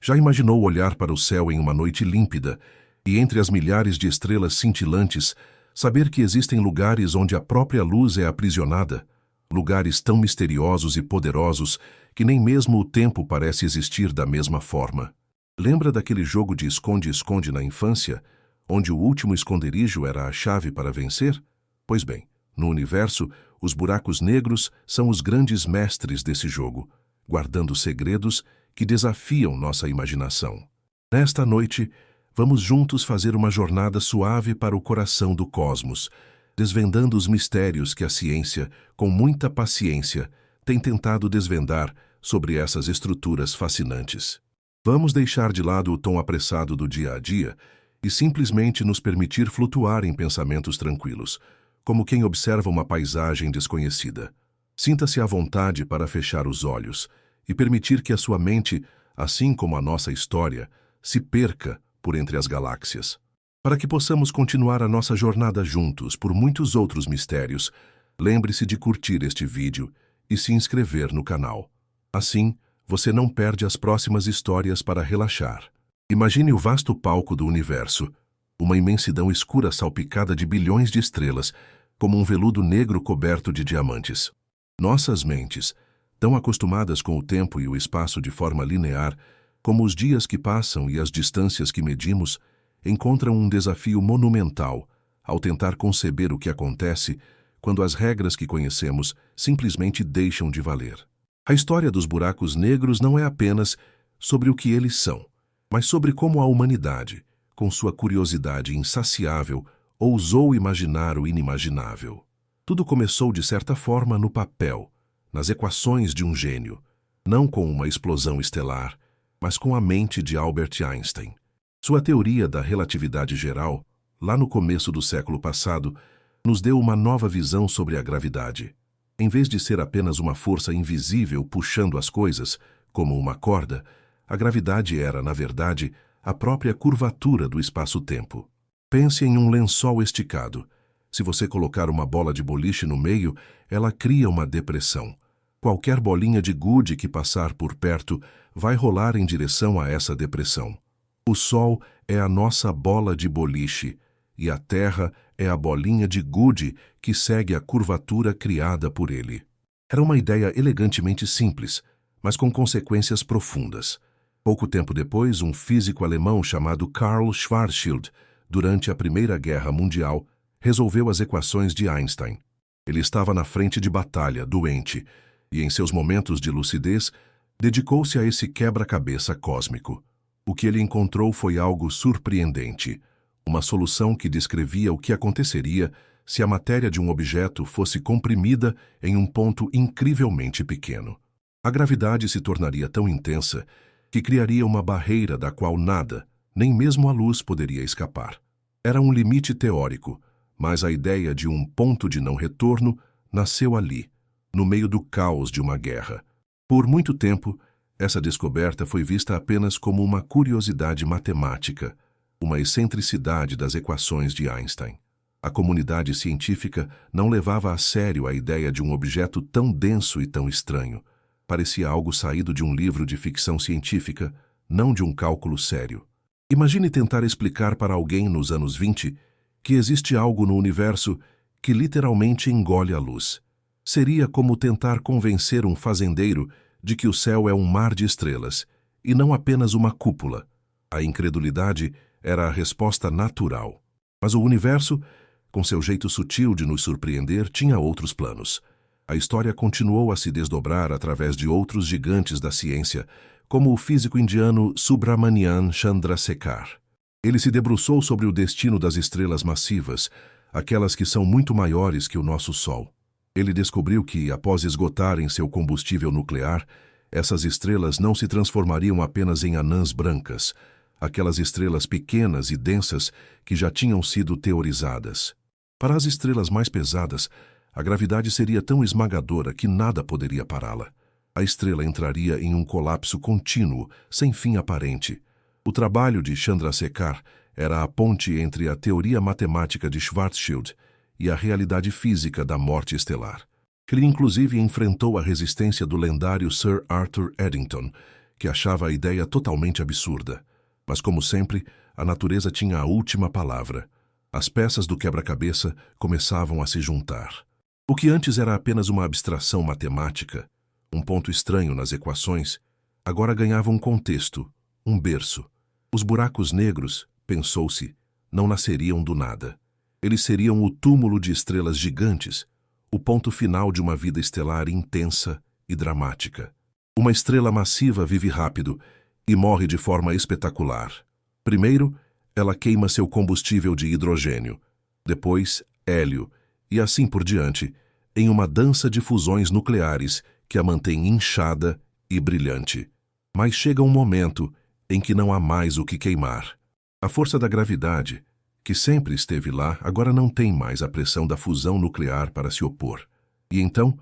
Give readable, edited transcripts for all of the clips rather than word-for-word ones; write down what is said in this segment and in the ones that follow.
Já imaginou olhar para o céu em uma noite límpida e, entre as milhares de estrelas cintilantes, saber que existem lugares onde a própria luz é aprisionada? Lugares tão misteriosos e poderosos que nem mesmo o tempo parece existir da mesma forma. Lembra daquele jogo de esconde-esconde na infância, onde o último esconderijo era a chave para vencer? Pois bem, no universo, os buracos negros são os grandes mestres desse jogo, guardando segredos que desafiam nossa imaginação. Nesta noite, vamos juntos fazer uma jornada suave para o coração do cosmos, desvendando os mistérios que a ciência, com muita paciência, tem tentado desvendar sobre essas estruturas fascinantes. Vamos deixar de lado o tom apressado do dia a dia e simplesmente nos permitir flutuar em pensamentos tranquilos, como quem observa uma paisagem desconhecida. Sinta-se à vontade para fechar os olhos e permitir que a sua mente, assim como a nossa história, se perca por entre as galáxias. Para que possamos continuar a nossa jornada juntos por muitos outros mistérios, lembre-se de curtir este vídeo e se inscrever no canal. Assim, você não perde as próximas histórias para relaxar. Imagine o vasto palco do universo, uma imensidão escura salpicada de bilhões de estrelas, como um veludo negro coberto de diamantes. Nossas mentes, tão acostumadas com o tempo e o espaço de forma linear, como os dias que passam e as distâncias que medimos, encontram um desafio monumental ao tentar conceber o que acontece quando as regras que conhecemos simplesmente deixam de valer. A história dos buracos negros não é apenas sobre o que eles são, mas sobre como a humanidade, com sua curiosidade insaciável, ousou imaginar o inimaginável. Tudo começou, de certa forma, no papel, nas equações de um gênio, não com uma explosão estelar, mas com a mente de Albert Einstein. Sua teoria da relatividade geral, lá no começo do século passado, nos deu uma nova visão sobre a gravidade. Em vez de ser apenas uma força invisível puxando as coisas, como uma corda, a gravidade era, na verdade, a própria curvatura do espaço-tempo. Pense em um lençol esticado. Se você colocar uma bola de boliche no meio, ela cria uma depressão. Qualquer bolinha de gude que passar por perto vai rolar em direção a essa depressão. O Sol é a nossa bola de boliche, e a Terra é a bolinha de gude que segue a curvatura criada por ele. Era uma ideia elegantemente simples, mas com consequências profundas. Pouco tempo depois, um físico alemão chamado Karl Schwarzschild, durante a Primeira Guerra Mundial, resolveu as equações de Einstein. Ele estava na frente de batalha, doente, e em seus momentos de lucidez, dedicou-se a esse quebra-cabeça cósmico. O que ele encontrou foi algo surpreendente, uma solução que descrevia o que aconteceria se a matéria de um objeto fosse comprimida em um ponto incrivelmente pequeno. A gravidade se tornaria tão intensa que criaria uma barreira da qual nada, nem mesmo a luz, poderia escapar. Era um limite teórico, mas a ideia de um ponto de não retorno nasceu ali, no meio do caos de uma guerra. Por muito tempo, essa descoberta foi vista apenas como uma curiosidade matemática, uma excentricidade das equações de Einstein. A comunidade científica não levava a sério a ideia de um objeto tão denso e tão estranho. Parecia algo saído de um livro de ficção científica, não de um cálculo sério. Imagine tentar explicar para alguém nos anos 20 que existe algo no universo que literalmente engole a luz. Seria como tentar convencer um fazendeiro de que o céu é um mar de estrelas, e não apenas uma cúpula. A incredulidade era a resposta natural. Mas o universo, com seu jeito sutil de nos surpreender, tinha outros planos. A história continuou a se desdobrar através de outros gigantes da ciência, como o físico indiano Subrahmanian Chandrasekhar. Ele se debruçou sobre o destino das estrelas massivas, aquelas que são muito maiores que o nosso Sol. Ele descobriu que, após esgotarem seu combustível nuclear, essas estrelas não se transformariam apenas em anãs brancas, aquelas estrelas pequenas e densas que já tinham sido teorizadas. Para as estrelas mais pesadas, a gravidade seria tão esmagadora que nada poderia pará-la. A estrela entraria em um colapso contínuo, sem fim aparente. O trabalho de Chandrasekhar era a ponte entre a teoria matemática de Schwarzschild e a realidade física da morte estelar. Ele inclusive enfrentou a resistência do lendário Sir Arthur Eddington, que achava a ideia totalmente absurda. Mas, como sempre, a natureza tinha a última palavra. As peças do quebra-cabeça começavam a se juntar. O que antes era apenas uma abstração matemática, um ponto estranho nas equações, agora ganhava um contexto, um berço. Os buracos negros, pensou-se, não nasceriam do nada. Eles seriam o túmulo de estrelas gigantes, o ponto final de uma vida estelar intensa e dramática. Uma estrela massiva vive rápido e morre de forma espetacular. Primeiro, ela queima seu combustível de hidrogênio, depois, hélio, e assim por diante, em uma dança de fusões nucleares que a mantém inchada e brilhante. Mas chega um momento em que não há mais o que queimar. A força da gravidade, que sempre esteve lá, agora não tem mais a pressão da fusão nuclear para se opor. E então,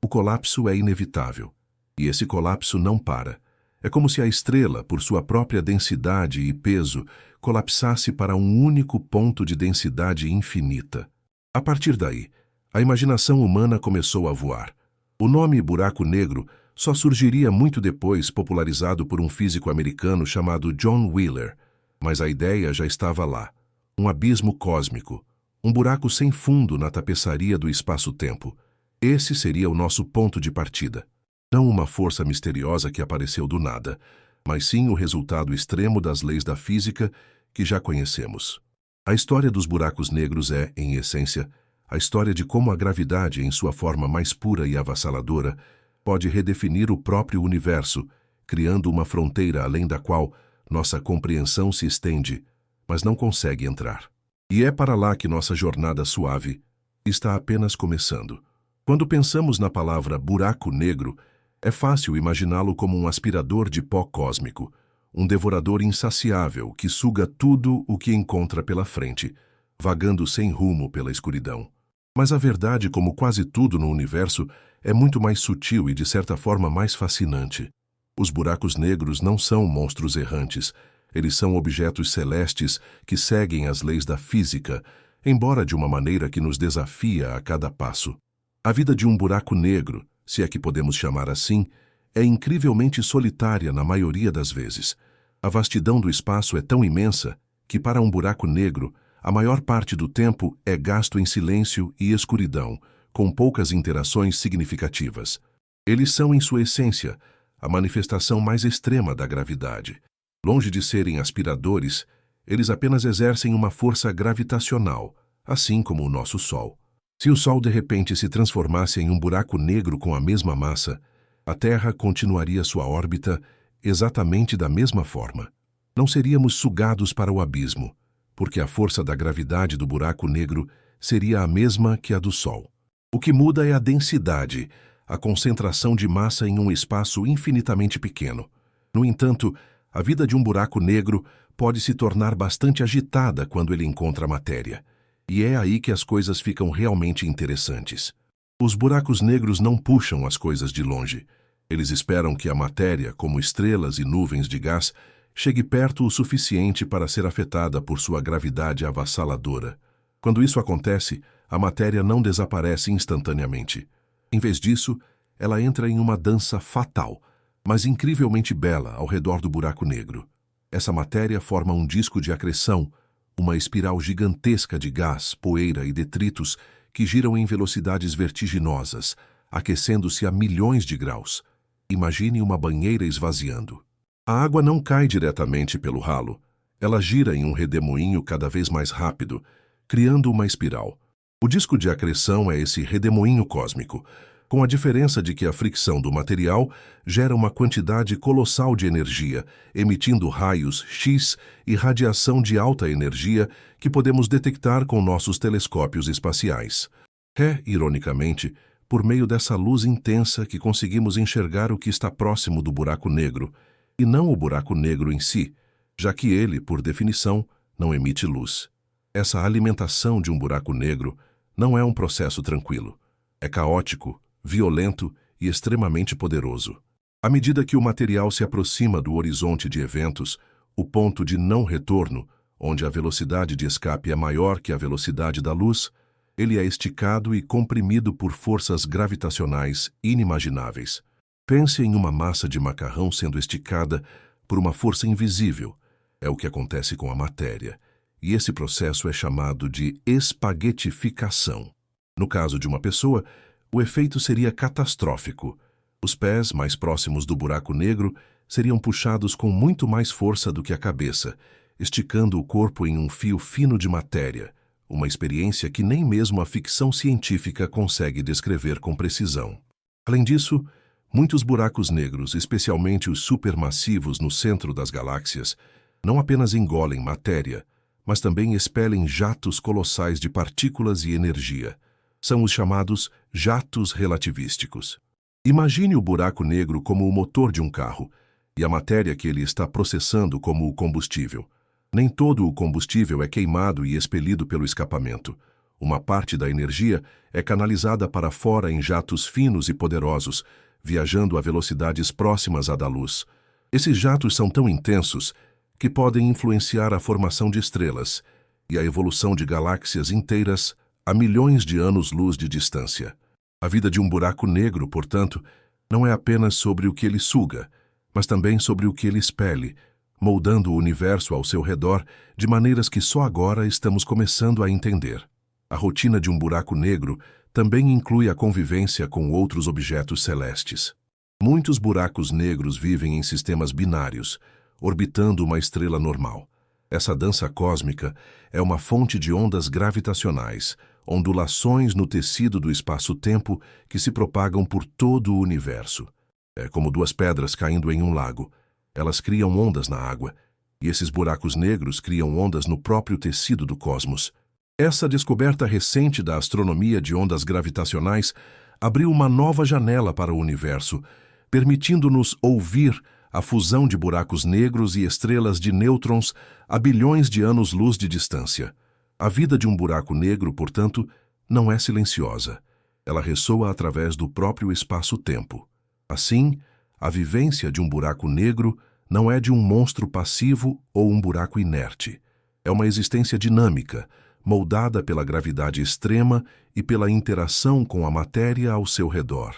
o colapso é inevitável. E esse colapso não para. É como se a estrela, por sua própria densidade e peso, colapsasse para um único ponto de densidade infinita. A partir daí, a imaginação humana começou a voar. O nome buraco negro só surgiria muito depois, popularizado por um físico americano chamado John Wheeler. Mas a ideia já estava lá. Um abismo cósmico, um buraco sem fundo na tapeçaria do espaço-tempo. Esse seria o nosso ponto de partida. Não uma força misteriosa que apareceu do nada, mas sim o resultado extremo das leis da física que já conhecemos. A história dos buracos negros é, em essência, a história de como a gravidade, em sua forma mais pura e avassaladora, pode redefinir o próprio universo, criando uma fronteira além da qual nossa compreensão se estende, mas não consegue entrar. E é para lá que nossa jornada suave está apenas começando. Quando pensamos na palavra buraco negro, é fácil imaginá-lo como um aspirador de pó cósmico, um devorador insaciável que suga tudo o que encontra pela frente, vagando sem rumo pela escuridão. Mas a verdade, como quase tudo no universo, é muito mais sutil e, de certa forma, mais fascinante. Os buracos negros não são monstros errantes. Eles são objetos celestes que seguem as leis da física, embora de uma maneira que nos desafia a cada passo. A vida de um buraco negro, se é que podemos chamar assim, é incrivelmente solitária na maioria das vezes. A vastidão do espaço é tão imensa que, para um buraco negro, a maior parte do tempo é gasto em silêncio e escuridão, com poucas interações significativas. Eles são, em sua essência, a manifestação mais extrema da gravidade. Longe de serem aspiradores, eles apenas exercem uma força gravitacional, assim como o nosso Sol. Se o Sol de repente se transformasse em um buraco negro com a mesma massa, a Terra continuaria sua órbita exatamente da mesma forma. Não seríamos sugados para o abismo, porque a força da gravidade do buraco negro seria a mesma que a do Sol. O que muda é a densidade, a concentração de massa em um espaço infinitamente pequeno. No entanto, a vida de um buraco negro pode se tornar bastante agitada quando ele encontra matéria. E é aí que as coisas ficam realmente interessantes. Os buracos negros não puxam as coisas de longe. Eles esperam que a matéria, como estrelas e nuvens de gás, chegue perto o suficiente para ser afetada por sua gravidade avassaladora. Quando isso acontece, a matéria não desaparece instantaneamente. Em vez disso, ela entra em uma dança fatal, mas incrivelmente bela ao redor do buraco negro. Essa matéria forma um disco de acreção, uma espiral gigantesca de gás, poeira e detritos que giram em velocidades vertiginosas, aquecendo-se a milhões de graus. Imagine uma banheira esvaziando. A água não cai diretamente pelo ralo. Ela gira em um redemoinho cada vez mais rápido, criando uma espiral. O disco de acreção é esse redemoinho cósmico, com a diferença de que a fricção do material gera uma quantidade colossal de energia, emitindo raios X e radiação de alta energia que podemos detectar com nossos telescópios espaciais. É, ironicamente, por meio dessa luz intensa que conseguimos enxergar o que está próximo do buraco negro, e não o buraco negro em si, já que ele, por definição, não emite luz. Essa alimentação de um buraco negro não é um processo tranquilo. É caótico, violento e extremamente poderoso. À medida que o material se aproxima do horizonte de eventos, o ponto de não retorno, onde a velocidade de escape é maior que a velocidade da luz, ele é esticado e comprimido por forças gravitacionais inimagináveis. Pense em uma massa de macarrão sendo esticada por uma força invisível. É o que acontece com a matéria, e esse processo é chamado de espaguetificação. No caso de uma pessoa, o efeito seria catastrófico. Os pés, mais próximos do buraco negro, seriam puxados com muito mais força do que a cabeça, esticando o corpo em um fio fino de matéria, uma experiência que nem mesmo a ficção científica consegue descrever com precisão. Além disso, muitos buracos negros, especialmente os supermassivos no centro das galáxias, não apenas engolem matéria, mas também expelem jatos colossais de partículas e energia. São os chamados jatos relativísticos. Imagine o buraco negro como o motor de um carro e a matéria que ele está processando como o combustível. Nem todo o combustível é queimado e expelido pelo escapamento. Uma parte da energia é canalizada para fora em jatos finos e poderosos, viajando a velocidades próximas à da luz. Esses jatos são tão intensos que podem influenciar a formação de estrelas e a evolução de galáxias inteiras a milhões de anos-luz de distância. A vida de um buraco negro, portanto, não é apenas sobre o que ele suga, mas também sobre o que ele expele, moldando o universo ao seu redor de maneiras que só agora estamos começando a entender. A rotina de um buraco negro também inclui a convivência com outros objetos celestes. Muitos buracos negros vivem em sistemas binários, orbitando uma estrela normal. Essa dança cósmica é uma fonte de ondas gravitacionais, ondulações no tecido do espaço-tempo que se propagam por todo o universo. É como duas pedras caindo em um lago. Elas criam ondas na água, e esses buracos negros criam ondas no próprio tecido do cosmos. Essa descoberta recente da astronomia de ondas gravitacionais abriu uma nova janela para o universo, permitindo-nos ouvir a fusão de buracos negros e estrelas de nêutrons a bilhões de anos-luz de distância. A vida de um buraco negro, portanto, não é silenciosa. Ela ressoa através do próprio espaço-tempo. Assim, a vivência de um buraco negro não é de um monstro passivo ou um buraco inerte. É uma existência dinâmica, moldada pela gravidade extrema e pela interação com a matéria ao seu redor.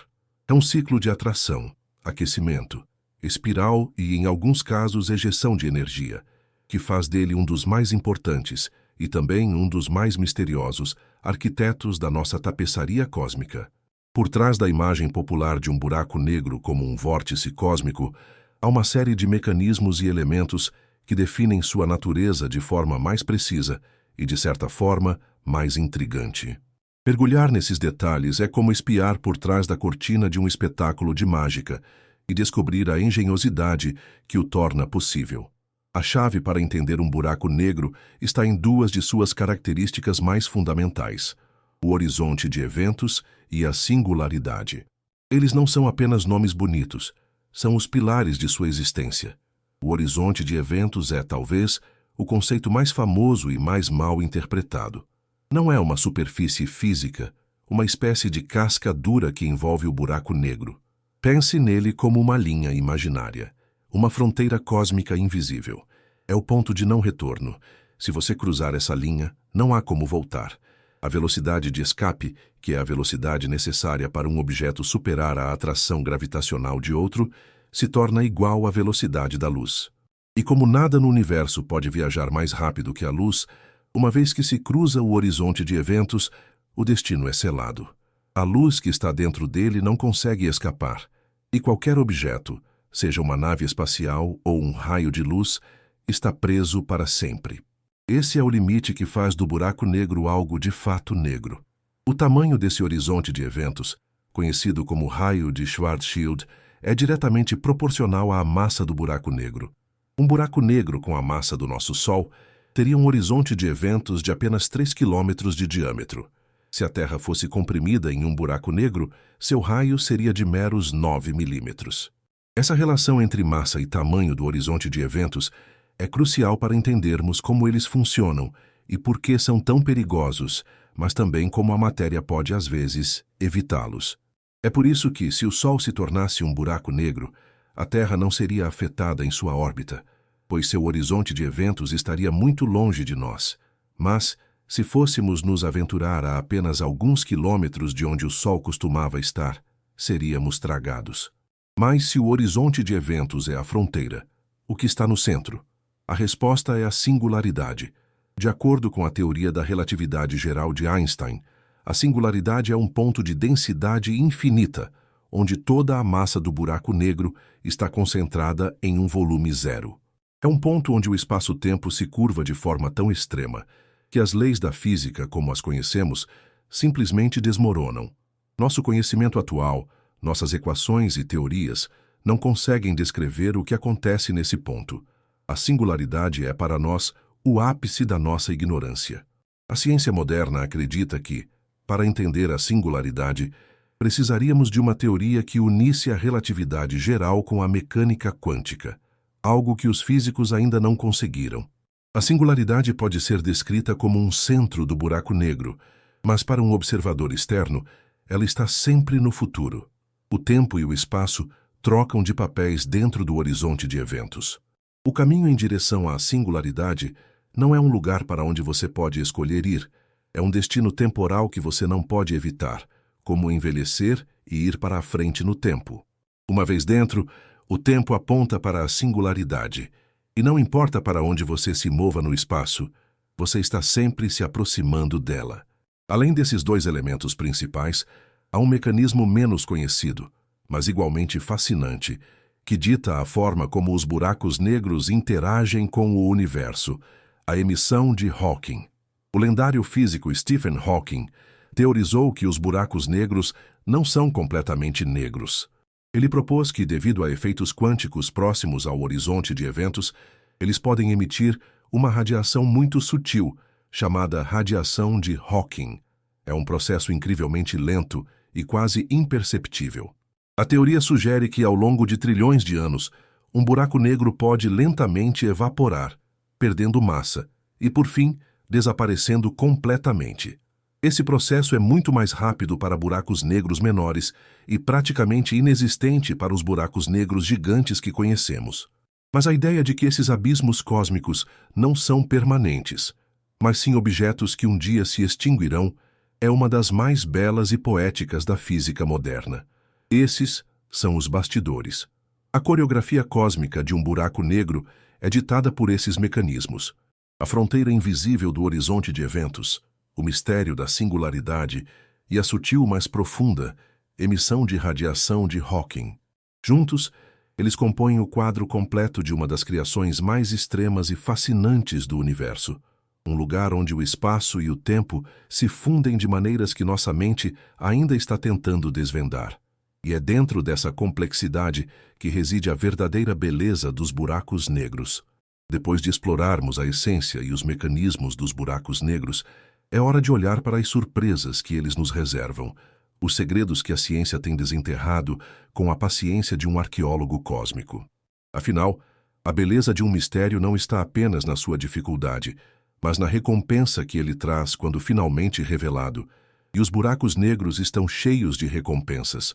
É um ciclo de atração, aquecimento, espiral e, em alguns casos, ejeção de energia, que faz dele um dos mais importantes e também um dos mais misteriosos arquitetos da nossa tapeçaria cósmica. Por trás da imagem popular de um buraco negro como um vórtice cósmico, há uma série de mecanismos e elementos que definem sua natureza de forma mais precisa e, de certa forma, mais intrigante. Mergulhar nesses detalhes é como espiar por trás da cortina de um espetáculo de mágica e descobrir a engenhosidade que o torna possível. A chave para entender um buraco negro está em duas de suas características mais fundamentais: o horizonte de eventos e a singularidade. Eles não são apenas nomes bonitos, são os pilares de sua existência. O horizonte de eventos é, talvez, o conceito mais famoso e mais mal interpretado. Não é uma superfície física, uma espécie de casca dura que envolve o buraco negro. Pense nele como uma linha imaginária, uma fronteira cósmica invisível. É o ponto de não retorno. Se você cruzar essa linha, não há como voltar. A velocidade de escape, que é a velocidade necessária para um objeto superar a atração gravitacional de outro, se torna igual à velocidade da luz. E como nada no universo pode viajar mais rápido que a luz, uma vez que se cruza o horizonte de eventos, o destino é selado. A luz que está dentro dele não consegue escapar, e qualquer objeto, seja uma nave espacial ou um raio de luz, está preso para sempre. Esse é o limite que faz do buraco negro algo de fato negro. O tamanho desse horizonte de eventos, conhecido como raio de Schwarzschild, é diretamente proporcional à massa do buraco negro. Um buraco negro com a massa do nosso Sol teria um horizonte de eventos de apenas 3 quilômetros de diâmetro. Se a Terra fosse comprimida em um buraco negro, seu raio seria de meros 9 milímetros. Essa relação entre massa e tamanho do horizonte de eventos é crucial para entendermos como eles funcionam e por que são tão perigosos, mas também como a matéria pode, às vezes, evitá-los. É por isso que, se o Sol se tornasse um buraco negro, a Terra não seria afetada em sua órbita, pois seu horizonte de eventos estaria muito longe de nós. Mas, se fôssemos nos aventurar a apenas alguns quilômetros de onde o Sol costumava estar, seríamos tragados. Mas se o horizonte de eventos é a fronteira, o que está no centro? A resposta é a singularidade. De acordo com a teoria da relatividade geral de Einstein, a singularidade é um ponto de densidade infinita, onde toda a massa do buraco negro está concentrada em um volume zero. É um ponto onde o espaço-tempo se curva de forma tão extrema que as leis da física, como as conhecemos, simplesmente desmoronam. Nosso conhecimento atual, nossas equações e teorias não conseguem descrever o que acontece nesse ponto. A singularidade é, para nós, o ápice da nossa ignorância. A ciência moderna acredita que, para entender a singularidade, precisaríamos de uma teoria que unisse a relatividade geral com a mecânica quântica, algo que os físicos ainda não conseguiram. A singularidade pode ser descrita como um centro do buraco negro, mas para um observador externo, ela está sempre no futuro. O tempo e o espaço trocam de papéis dentro do horizonte de eventos. O caminho em direção à singularidade não é um lugar para onde você pode escolher ir, é um destino temporal que você não pode evitar, como envelhecer e ir para a frente no tempo. Uma vez dentro, o tempo aponta para a singularidade, e não importa para onde você se mova no espaço, você está sempre se aproximando dela. Além desses dois elementos principais, há um mecanismo menos conhecido, mas igualmente fascinante, que dita a forma como os buracos negros interagem com o universo, a emissão de Hawking. O lendário físico Stephen Hawking teorizou que os buracos negros não são completamente negros. Ele propôs que, devido a efeitos quânticos próximos ao horizonte de eventos, eles podem emitir uma radiação muito sutil, chamada radiação de Hawking. É um processo incrivelmente lento e quase imperceptível. A teoria sugere que, ao longo de trilhões de anos, um buraco negro pode lentamente evaporar, perdendo massa e, por fim, desaparecendo completamente. Esse processo é muito mais rápido para buracos negros menores e praticamente inexistente para os buracos negros gigantes que conhecemos. Mas a ideia de que esses abismos cósmicos não são permanentes, mas sim objetos que um dia se extinguirão, é uma das mais belas e poéticas da física moderna. Esses são os bastidores. A coreografia cósmica de um buraco negro é ditada por esses mecanismos. A fronteira invisível do horizonte de eventos, o mistério da singularidade e a sutil, mas profunda, emissão de radiação de Hawking. Juntos, eles compõem o quadro completo de uma das criações mais extremas e fascinantes do universo. Um lugar onde o espaço e o tempo se fundem de maneiras que nossa mente ainda está tentando desvendar. E é dentro dessa complexidade que reside a verdadeira beleza dos buracos negros. Depois de explorarmos a essência e os mecanismos dos buracos negros, é hora de olhar para as surpresas que eles nos reservam, os segredos que a ciência tem desenterrado com a paciência de um arqueólogo cósmico. Afinal, a beleza de um mistério não está apenas na sua dificuldade, mas na recompensa que ele traz quando finalmente revelado. E os buracos negros estão cheios de recompensas.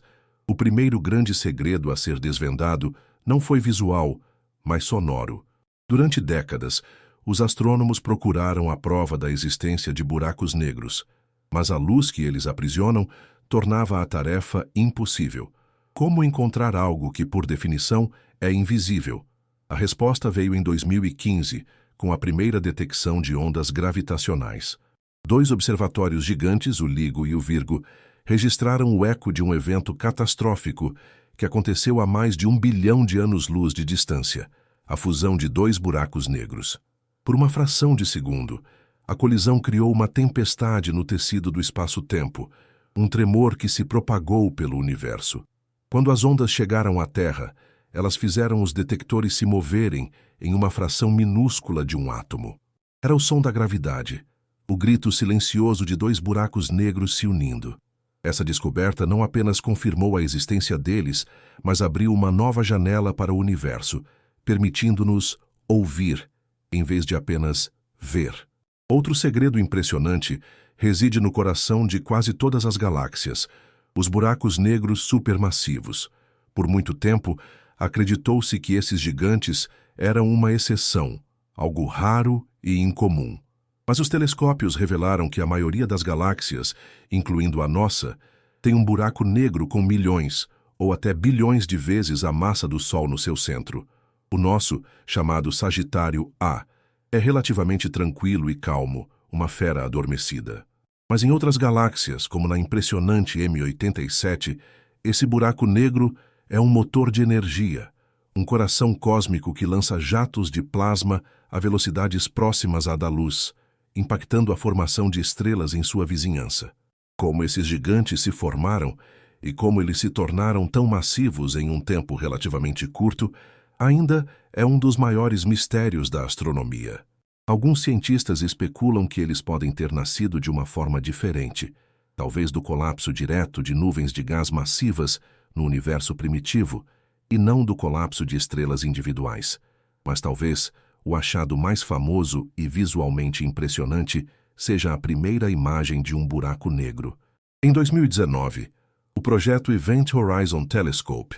O primeiro grande segredo a ser desvendado não foi visual, mas sonoro. Durante décadas, os astrônomos procuraram a prova da existência de buracos negros, mas a luz que eles aprisionam tornava a tarefa impossível. Como encontrar algo que, por definição, é invisível? A resposta veio em 2015, com a primeira detecção de ondas gravitacionais. 2 observatórios gigantes, o LIGO e o Virgo, registraram o eco de um evento catastrófico que aconteceu a mais de 1 bilhão de anos-luz de distância, a fusão de 2 buracos negros. Por uma fração de segundo, a colisão criou uma tempestade no tecido do espaço-tempo, um tremor que se propagou pelo universo. Quando as ondas chegaram à Terra, elas fizeram os detectores se moverem em uma fração minúscula de um átomo. Era o som da gravidade, o grito silencioso de 2 buracos negros se unindo. Essa descoberta não apenas confirmou a existência deles, mas abriu uma nova janela para o universo, permitindo-nos ouvir, em vez de apenas ver. Outro segredo impressionante reside no coração de quase todas as galáxias, os buracos negros supermassivos. Por muito tempo, acreditou-se que esses gigantes eram uma exceção, algo raro e incomum. Mas os telescópios revelaram que a maioria das galáxias, incluindo a nossa, tem um buraco negro com milhões, ou até bilhões de vezes a massa do Sol no seu centro. O nosso, chamado Sagitário A, é relativamente tranquilo e calmo, uma fera adormecida. Mas em outras galáxias, como na impressionante M87, esse buraco negro é um motor de energia, um coração cósmico que lança jatos de plasma a velocidades próximas à da luz, impactando a formação de estrelas em sua vizinhança. Como esses gigantes se formaram e como eles se tornaram tão massivos em um tempo relativamente curto, ainda é um dos maiores mistérios da astronomia. Alguns cientistas especulam que eles podem ter nascido de uma forma diferente, talvez do colapso direto de nuvens de gás massivas no universo primitivo, e não do colapso de estrelas individuais. Mas talvez o achado mais famoso e visualmente impressionante seja a primeira imagem de um buraco negro. Em 2019, o projeto Event Horizon Telescope,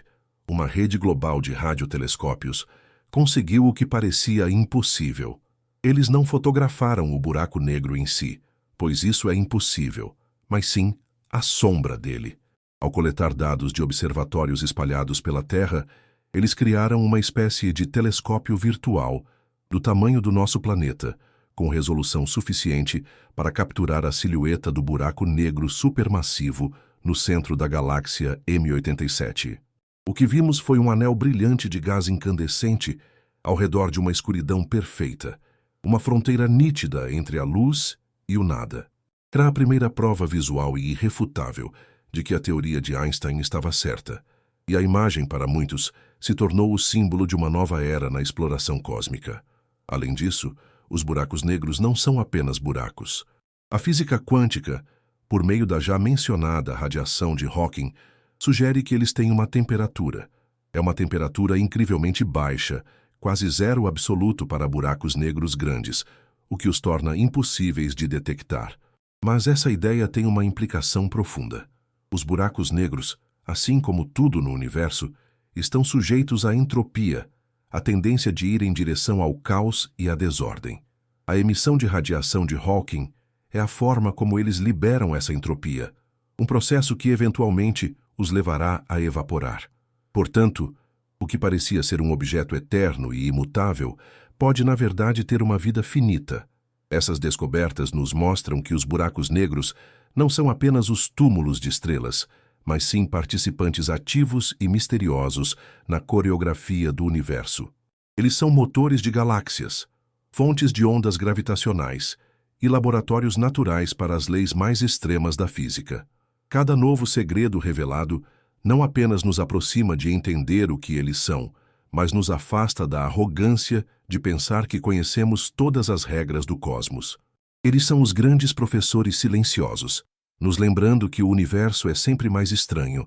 uma rede global de radiotelescópios, conseguiu o que parecia impossível. Eles não fotografaram o buraco negro em si, pois isso é impossível, mas sim a sombra dele. Ao coletar dados de observatórios espalhados pela Terra, eles criaram uma espécie de telescópio virtual do tamanho do nosso planeta, com resolução suficiente para capturar a silhueta do buraco negro supermassivo no centro da galáxia M87. O que vimos foi um anel brilhante de gás incandescente ao redor de uma escuridão perfeita, uma fronteira nítida entre a luz e o nada. Era a primeira prova visual e irrefutável de que a teoria de Einstein estava certa, e a imagem, para muitos, se tornou o símbolo de uma nova era na exploração cósmica. Além disso, os buracos negros não são apenas buracos. A física quântica, por meio da já mencionada radiação de Hawking, sugere que eles têm uma temperatura. É uma temperatura incrivelmente baixa, quase zero absoluto para buracos negros grandes, o que os torna impossíveis de detectar. Mas essa ideia tem uma implicação profunda. Os buracos negros, assim como tudo no universo, estão sujeitos à entropia, a tendência de ir em direção ao caos e à desordem. A emissão de radiação de Hawking é a forma como eles liberam essa entropia, um processo que eventualmente os levará a evaporar. Portanto, o que parecia ser um objeto eterno e imutável pode, na verdade, ter uma vida finita. Essas descobertas nos mostram que os buracos negros não são apenas os túmulos de estrelas, mas sim participantes ativos e misteriosos na coreografia do universo. Eles são motores de galáxias, fontes de ondas gravitacionais e laboratórios naturais para as leis mais extremas da física. Cada novo segredo revelado não apenas nos aproxima de entender o que eles são, mas nos afasta da arrogância de pensar que conhecemos todas as regras do cosmos. Eles são os grandes professores silenciosos, nos lembrando que o universo é sempre mais estranho,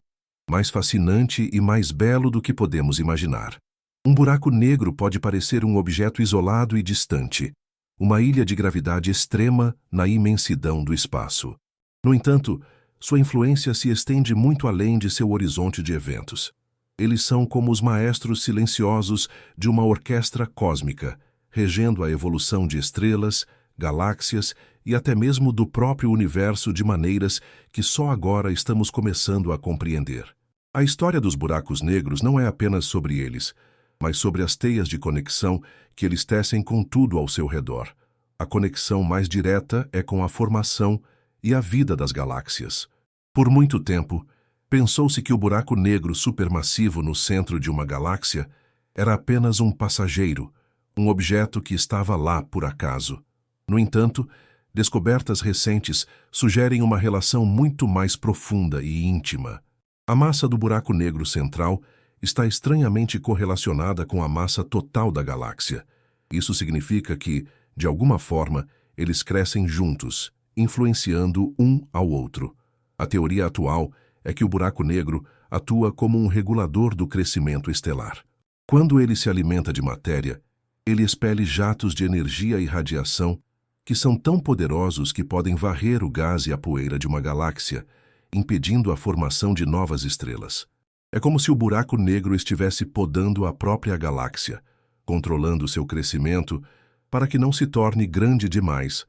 mais fascinante e mais belo do que podemos imaginar. Um buraco negro pode parecer um objeto isolado e distante, uma ilha de gravidade extrema na imensidão do espaço. No entanto, sua influência se estende muito além de seu horizonte de eventos. Eles são como os maestros silenciosos de uma orquestra cósmica, regendo a evolução de estrelas, galáxias e até mesmo do próprio universo de maneiras que só agora estamos começando a compreender. A história dos buracos negros não é apenas sobre eles, mas sobre as teias de conexão que eles tecem com tudo ao seu redor. A conexão mais direta é com a formação e a vida das galáxias. Por muito tempo, pensou-se que o buraco negro supermassivo no centro de uma galáxia era apenas um passageiro, um objeto que estava lá por acaso. No entanto, descobertas recentes sugerem uma relação muito mais profunda e íntima. A massa do buraco negro central está estranhamente correlacionada com a massa total da galáxia. Isso significa que, de alguma forma, eles crescem juntos, influenciando um ao outro. A teoria atual é que o buraco negro atua como um regulador do crescimento estelar. Quando ele se alimenta de matéria, ele expele jatos de energia e radiação que são tão poderosos que podem varrer o gás e a poeira de uma galáxia, impedindo a formação de novas estrelas. É como se o buraco negro estivesse podando a própria galáxia, controlando seu crescimento para que não se torne grande demais,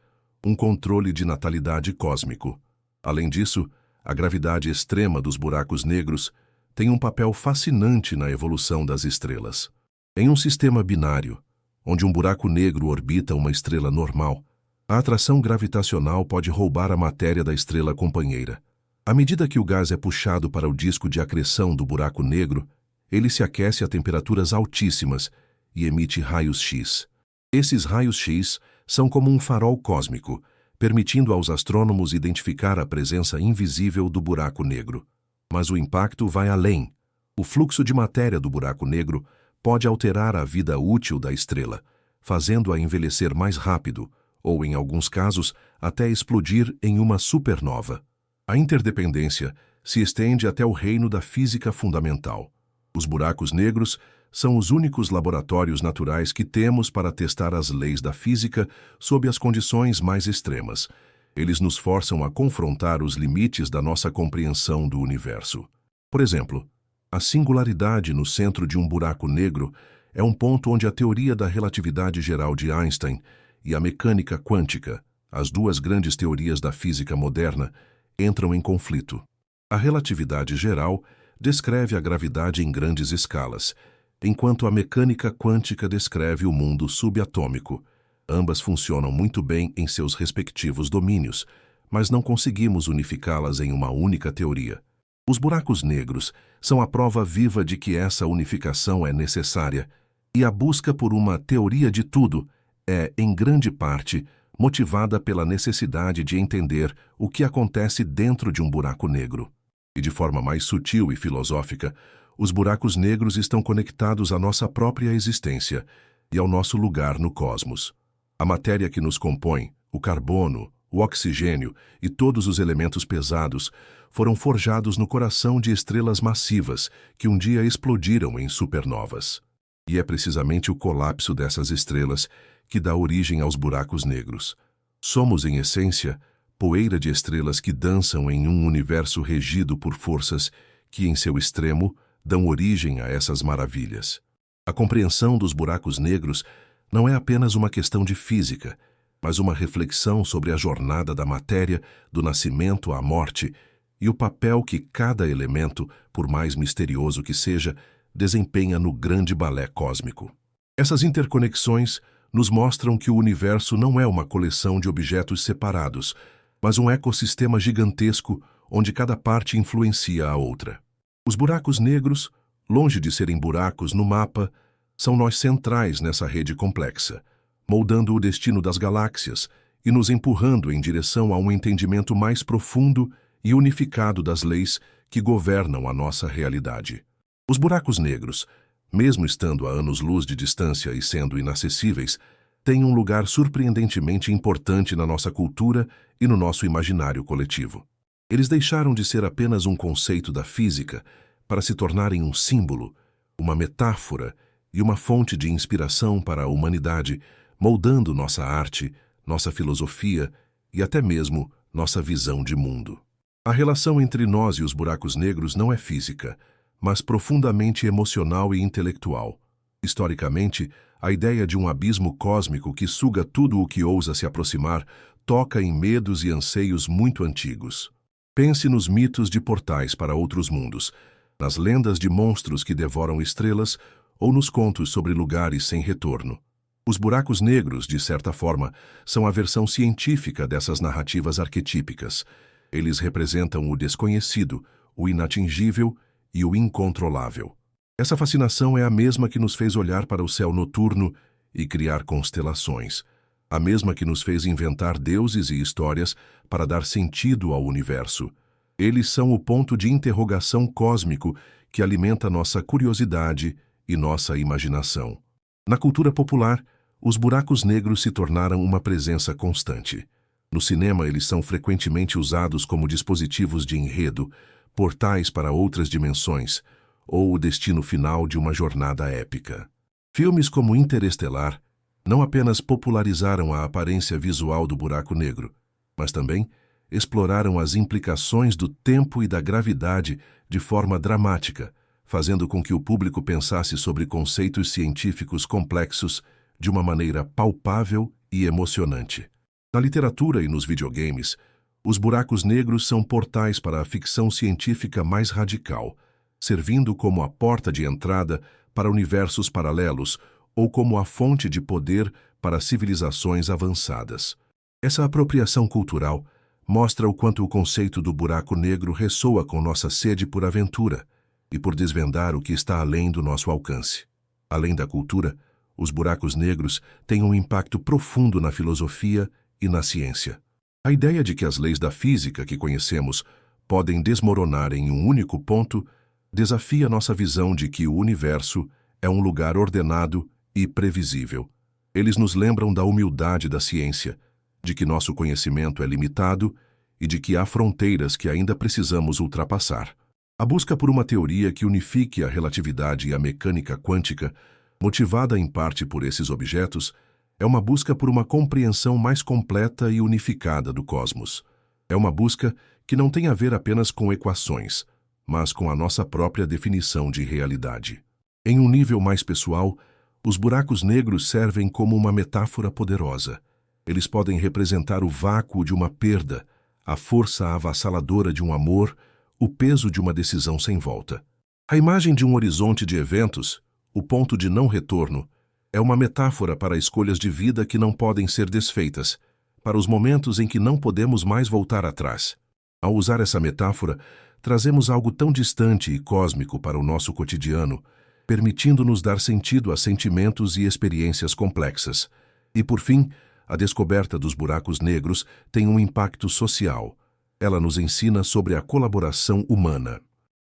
um controle de natalidade cósmico. Além disso, a gravidade extrema dos buracos negros têm um papel fascinante na evolução das estrelas. Em um sistema binário, onde um buraco negro orbita uma estrela normal, a atração gravitacional pode roubar a matéria da estrela companheira. À medida que o gás é puxado para o disco de acreção do buraco negro, ele se aquece a temperaturas altíssimas e emite raios X. Esses raios X são como um farol cósmico, permitindo aos astrônomos identificar a presença invisível do buraco negro. Mas o impacto vai além. O fluxo de matéria do buraco negro pode alterar a vida útil da estrela, fazendo-a envelhecer mais rápido, ou, em alguns casos, até explodir em uma supernova. A interdependência se estende até o reino da física fundamental. Os buracos negros são os únicos laboratórios naturais que temos para testar as leis da física sob as condições mais extremas. Eles nos forçam a confrontar os limites da nossa compreensão do universo. Por exemplo, a singularidade no centro de um buraco negro é um ponto onde a teoria da relatividade geral de Einstein e a mecânica quântica, as duas grandes teorias da física moderna, entram em conflito. A relatividade geral descreve a gravidade em grandes escalas, enquanto a mecânica quântica descreve o mundo subatômico. Ambas funcionam muito bem em seus respectivos domínios, mas não conseguimos unificá-las em uma única teoria. Os buracos negros são a prova viva de que essa unificação é necessária, e a busca por uma teoria de tudo é, em grande parte, motivada pela necessidade de entender o que acontece dentro de um buraco negro. E de forma mais sutil e filosófica, os buracos negros estão conectados à nossa própria existência e ao nosso lugar no cosmos. A matéria que nos compõe, o carbono, o oxigênio e todos os elementos pesados foram forjados no coração de estrelas massivas que um dia explodiram em supernovas. E é precisamente o colapso dessas estrelas que dá origem aos buracos negros. Somos, em essência, poeira de estrelas que dançam em um universo regido por forças que, em seu extremo, dão origem a essas maravilhas. A compreensão dos buracos negros não é apenas uma questão de física, mas uma reflexão sobre a jornada da matéria, do nascimento à morte, e o papel que cada elemento, por mais misterioso que seja, desempenha no grande balé cósmico. Essas interconexões nos mostram que o universo não é uma coleção de objetos separados, mas um ecossistema gigantesco onde cada parte influencia a outra. Os buracos negros, longe de serem buracos no mapa, são nós centrais nessa rede complexa, moldando o destino das galáxias e nos empurrando em direção a um entendimento mais profundo e unificado das leis que governam a nossa realidade. Os buracos negros, mesmo estando a anos-luz de distância e sendo inacessíveis, têm um lugar surpreendentemente importante na nossa cultura e no nosso imaginário coletivo. Eles deixaram de ser apenas um conceito da física para se tornarem um símbolo, uma metáfora e uma fonte de inspiração para a humanidade, moldando nossa arte, nossa filosofia e até mesmo nossa visão de mundo. A relação entre nós e os buracos negros não é física, mas profundamente emocional e intelectual. Historicamente, a ideia de um abismo cósmico que suga tudo o que ousa se aproximar toca em medos e anseios muito antigos. Pense nos mitos de portais para outros mundos, nas lendas de monstros que devoram estrelas ou nos contos sobre lugares sem retorno. Os buracos negros, de certa forma, são a versão científica dessas narrativas arquetípicas. Eles representam o desconhecido, o inatingível e o incontrolável. Essa fascinação é a mesma que nos fez olhar para o céu noturno e criar constelações, a mesma que nos fez inventar deuses e histórias para dar sentido ao universo. Eles são o ponto de interrogação cósmico que alimenta nossa curiosidade e nossa imaginação. Na cultura popular, os buracos negros se tornaram uma presença constante. No cinema, eles são frequentemente usados como dispositivos de enredo, portais para outras dimensões, ou o destino final de uma jornada épica. Filmes como Interestelar não apenas popularizaram a aparência visual do buraco negro, mas também exploraram as implicações do tempo e da gravidade de forma dramática, fazendo com que o público pensasse sobre conceitos científicos complexos de uma maneira palpável e emocionante. Na literatura e nos videogames, os buracos negros são portais para a ficção científica mais radical. servindo como a porta de entrada para universos paralelos ou como a fonte de poder para civilizações avançadas. Essa apropriação cultural mostra o quanto o conceito do buraco negro ressoa com nossa sede por aventura e por desvendar o que está além do nosso alcance. Além da cultura, os buracos negros têm um impacto profundo na filosofia e na ciência. A ideia de que as leis da física que conhecemos podem desmoronar em um único ponto desafia nossa visão de que o universo é um lugar ordenado e previsível. Eles nos lembram da humildade da ciência, de que nosso conhecimento é limitado e de que há fronteiras que ainda precisamos ultrapassar. A busca por uma teoria que unifique a relatividade e a mecânica quântica, motivada em parte por esses objetos, é uma busca por uma compreensão mais completa e unificada do cosmos. É uma busca que não tem a ver apenas com equações, mas com a nossa própria definição de realidade. Em um nível mais pessoal, os buracos negros servem como uma metáfora poderosa. Eles podem representar o vácuo de uma perda, a força avassaladora de um amor, o peso de uma decisão sem volta. A imagem de um horizonte de eventos, o ponto de não retorno, é uma metáfora para escolhas de vida que não podem ser desfeitas, para os momentos em que não podemos mais voltar atrás. Ao usar essa metáfora, trazemos algo tão distante e cósmico para o nosso cotidiano, permitindo-nos dar sentido a sentimentos e experiências complexas. E, por fim, a descoberta dos buracos negros tem um impacto social. Ela nos ensina sobre a colaboração humana.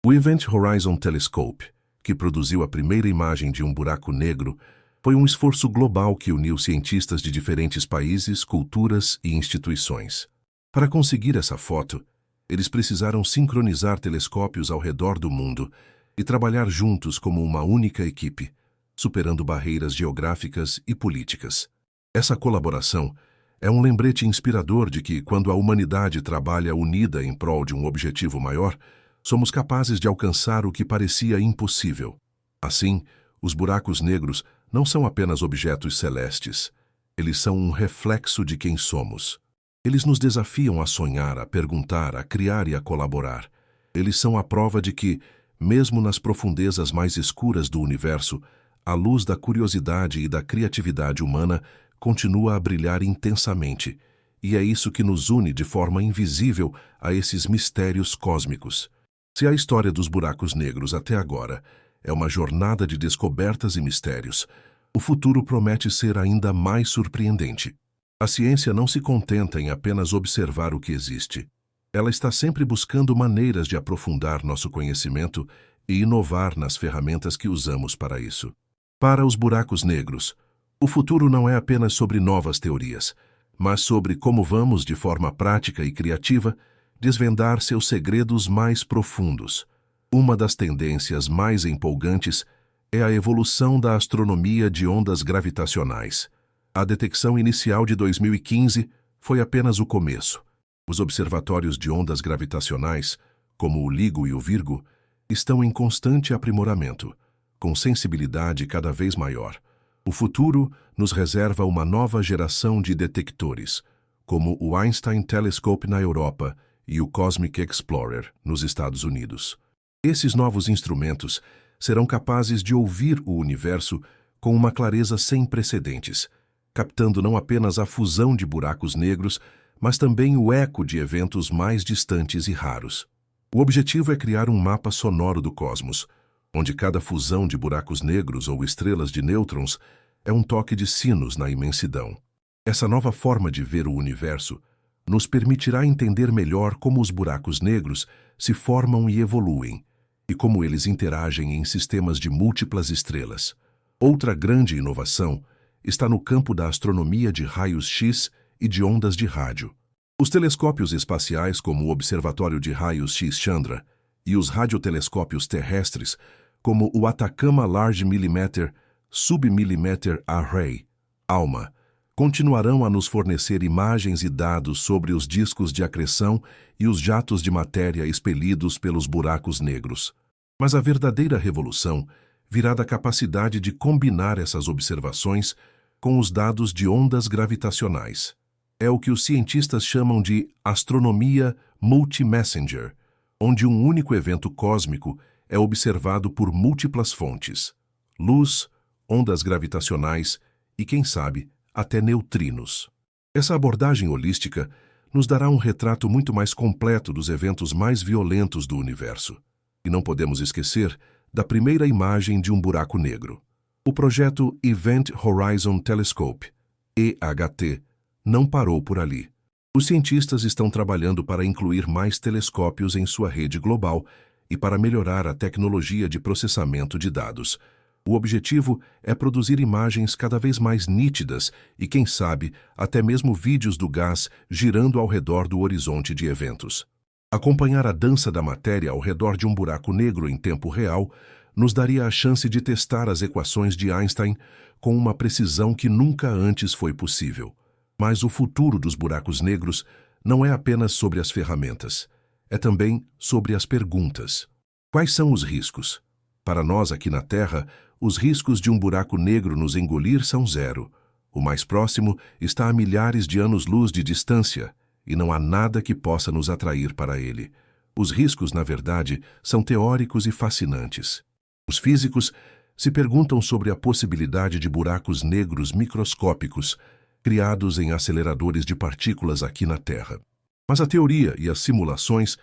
O Event Horizon Telescope, que produziu a primeira imagem de um buraco negro, foi um esforço global que uniu cientistas de diferentes países, culturas e instituições. Para conseguir essa foto, eles precisaram sincronizar telescópios ao redor do mundo e trabalhar juntos como uma única equipe, superando barreiras geográficas e políticas. Essa colaboração é um lembrete inspirador de que, quando a humanidade trabalha unida em prol de um objetivo maior, somos capazes de alcançar o que parecia impossível. Assim, os buracos negros não são apenas objetos celestes. Eles são um reflexo de quem somos. Eles nos desafiam a sonhar, a perguntar, a criar e a colaborar. Eles são a prova de que, mesmo nas profundezas mais escuras do universo, a luz da curiosidade e da criatividade humana continua a brilhar intensamente, e é isso que nos une de forma invisível a esses mistérios cósmicos. Se a história dos buracos negros até agora é uma jornada de descobertas e mistérios, o futuro promete ser ainda mais surpreendente. A ciência não se contenta em apenas observar o que existe. Ela está sempre buscando maneiras de aprofundar nosso conhecimento e inovar nas ferramentas que usamos para isso. Para os buracos negros, o futuro não é apenas sobre novas teorias, mas sobre como vamos, de forma prática e criativa, desvendar seus segredos mais profundos. Uma das tendências mais empolgantes é a evolução da astronomia de ondas gravitacionais. A detecção inicial de 2015 foi apenas o começo. Os observatórios de ondas gravitacionais, como o LIGO e o Virgo, estão em constante aprimoramento, com sensibilidade cada vez maior. O futuro nos reserva uma nova geração de detectores, como o Einstein Telescope na Europa e o Cosmic Explorer nos Estados Unidos. Esses novos instrumentos serão capazes de ouvir o universo com uma clareza sem precedentes, captando não apenas a fusão de buracos negros, mas também o eco de eventos mais distantes e raros. O objetivo é criar um mapa sonoro do cosmos, onde cada fusão de buracos negros ou estrelas de nêutrons é um toque de sinos na imensidão. Essa nova forma de ver o universo nos permitirá entender melhor como os buracos negros se formam e evoluem, e como eles interagem em sistemas de múltiplas estrelas. Outra grande inovação está no campo da astronomia de raios-x e de ondas de rádio. Os telescópios espaciais, como o Observatório de Raios-X Chandra, e os radiotelescópios terrestres, como o Atacama Large Millimeter Submillimeter Array, ALMA, continuarão a nos fornecer imagens e dados sobre os discos de acreção e os jatos de matéria expelidos pelos buracos negros. Mas a verdadeira revolução virá da capacidade de combinar essas observações com os dados de ondas gravitacionais. É o que os cientistas chamam de astronomia multi-messenger, onde um único evento cósmico é observado por múltiplas fontes: luz, ondas gravitacionais e, quem sabe, até neutrinos. Essa abordagem holística nos dará um retrato muito mais completo dos eventos mais violentos do universo. E não podemos esquecer da primeira imagem de um buraco negro. O projeto Event Horizon Telescope, EHT, não parou por ali. Os cientistas estão trabalhando para incluir mais telescópios em sua rede global e para melhorar a tecnologia de processamento de dados. O objetivo é produzir imagens cada vez mais nítidas e, quem sabe, até mesmo vídeos do gás girando ao redor do horizonte de eventos. Acompanhar a dança da matéria ao redor de um buraco negro em tempo real nos daria a chance de testar as equações de Einstein com uma precisão que nunca antes foi possível. Mas o futuro dos buracos negros não é apenas sobre as ferramentas, é também sobre as perguntas. Quais são os riscos? Para nós aqui na Terra, os riscos de um buraco negro nos engolir são zero. O mais próximo está a milhares de anos-luz de distância, e não há nada que possa nos atrair para ele. Os riscos, na verdade, são teóricos e fascinantes. Os físicos se perguntam sobre a possibilidade de buracos negros microscópicos criados em aceleradores de partículas aqui na Terra. Mas a teoria e as simulações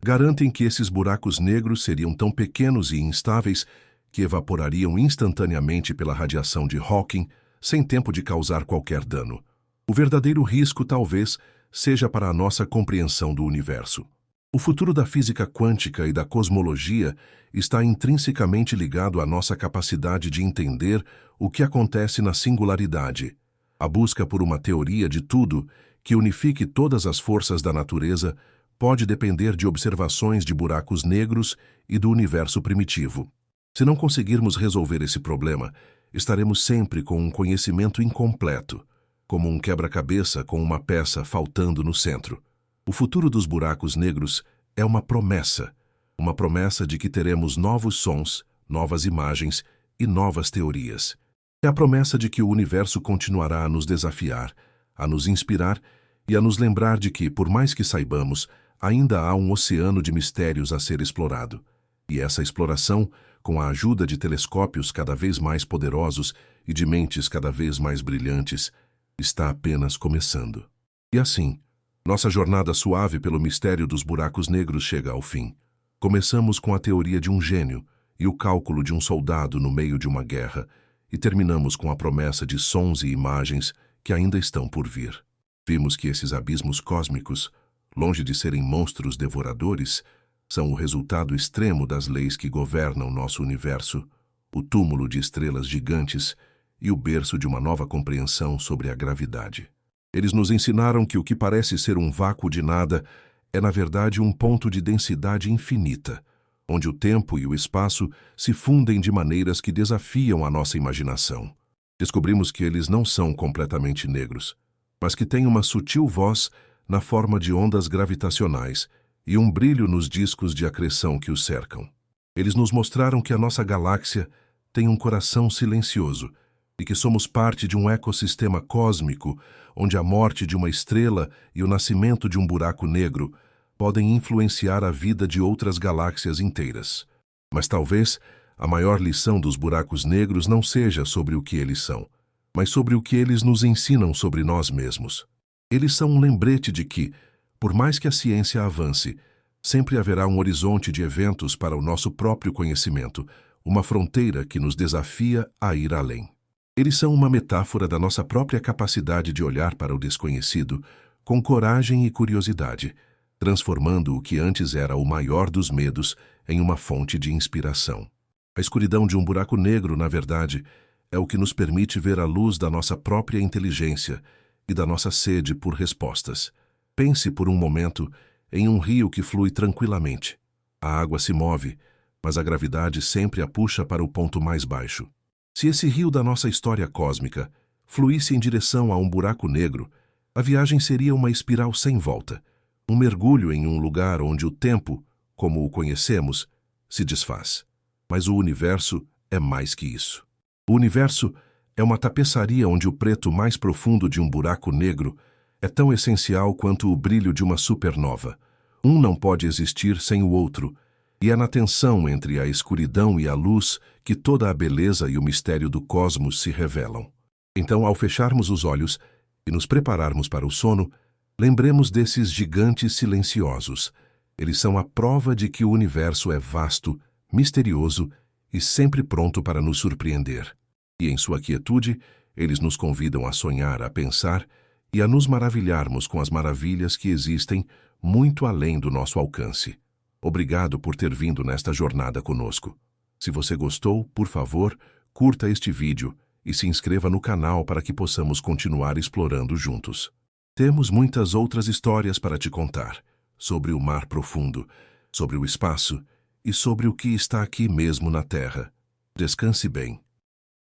garantem que esses buracos negros seriam tão pequenos e instáveis que evaporariam instantaneamente pela radiação de Hawking, sem tempo de causar qualquer dano. O verdadeiro risco, talvez, seja para a nossa compreensão do universo. O futuro da física quântica e da cosmologia está intrinsecamente ligado à nossa capacidade de entender o que acontece na singularidade. A busca por uma teoria de tudo que unifique todas as forças da natureza pode depender de observações de buracos negros e do universo primitivo. Se não conseguirmos resolver esse problema, estaremos sempre com um conhecimento incompleto, como um quebra-cabeça com uma peça faltando no centro. O futuro dos buracos negros é uma promessa de que teremos novos sons, novas imagens e novas teorias. É a promessa de que o universo continuará a nos desafiar, a nos inspirar e a nos lembrar de que, por mais que saibamos, ainda há um oceano de mistérios a ser explorado. E essa exploração, com a ajuda de telescópios cada vez mais poderosos e de mentes cada vez mais brilhantes, está apenas começando. E assim, nossa jornada suave pelo mistério dos buracos negros chega ao fim. Começamos com a teoria de um gênio e o cálculo de um soldado no meio de uma guerra, e terminamos com a promessa de sons e imagens que ainda estão por vir. Vimos que esses abismos cósmicos, longe de serem monstros devoradores, são o resultado extremo das leis que governam nosso universo, o túmulo de estrelas gigantes e o berço de uma nova compreensão sobre a gravidade. Eles nos ensinaram que o que parece ser um vácuo de nada é, na verdade, um ponto de densidade infinita, onde o tempo e o espaço se fundem de maneiras que desafiam a nossa imaginação. Descobrimos que eles não são completamente negros, mas que têm uma sutil voz na forma de ondas gravitacionais e um brilho nos discos de acreção que os cercam. Eles nos mostraram que a nossa galáxia tem um coração silencioso e que somos parte de um ecossistema cósmico onde a morte de uma estrela e o nascimento de um buraco negro podem influenciar a vida de outras galáxias inteiras. Mas talvez a maior lição dos buracos negros não seja sobre o que eles são, mas sobre o que eles nos ensinam sobre nós mesmos. Eles são um lembrete de que, por mais que a ciência avance, sempre haverá um horizonte de eventos para o nosso próprio conhecimento, uma fronteira que nos desafia a ir além. Eles são uma metáfora da nossa própria capacidade de olhar para o desconhecido com coragem e curiosidade, transformando o que antes era o maior dos medos em uma fonte de inspiração. A escuridão de um buraco negro, na verdade, é o que nos permite ver a luz da nossa própria inteligência e da nossa sede por respostas. Pense por um momento em um rio que flui tranquilamente. A água se move, mas a gravidade sempre a puxa para o ponto mais baixo. Se esse rio da nossa história cósmica fluísse em direção a um buraco negro, a viagem seria uma espiral sem volta, um mergulho em um lugar onde o tempo, como o conhecemos, se desfaz. Mas o universo é mais que isso. O universo é uma tapeçaria onde o preto mais profundo de um buraco negro é tão essencial quanto o brilho de uma supernova. Um não pode existir sem o outro, E é na tensão entre a escuridão e a luz que toda a beleza e o mistério do cosmos se revelam. Então, ao fecharmos os olhos e nos prepararmos para o sono, lembremos desses gigantes silenciosos. Eles são a prova de que o universo é vasto, misterioso e sempre pronto para nos surpreender. E em sua quietude, eles nos convidam a sonhar, a pensar e a nos maravilharmos com as maravilhas que existem muito além do nosso alcance. Obrigado por ter vindo nesta jornada conosco. Se você gostou, por favor, curta este vídeo e se inscreva no canal para que possamos continuar explorando juntos. Temos muitas outras histórias para te contar, sobre o mar profundo, sobre o espaço e sobre o que está aqui mesmo na Terra. Descanse bem.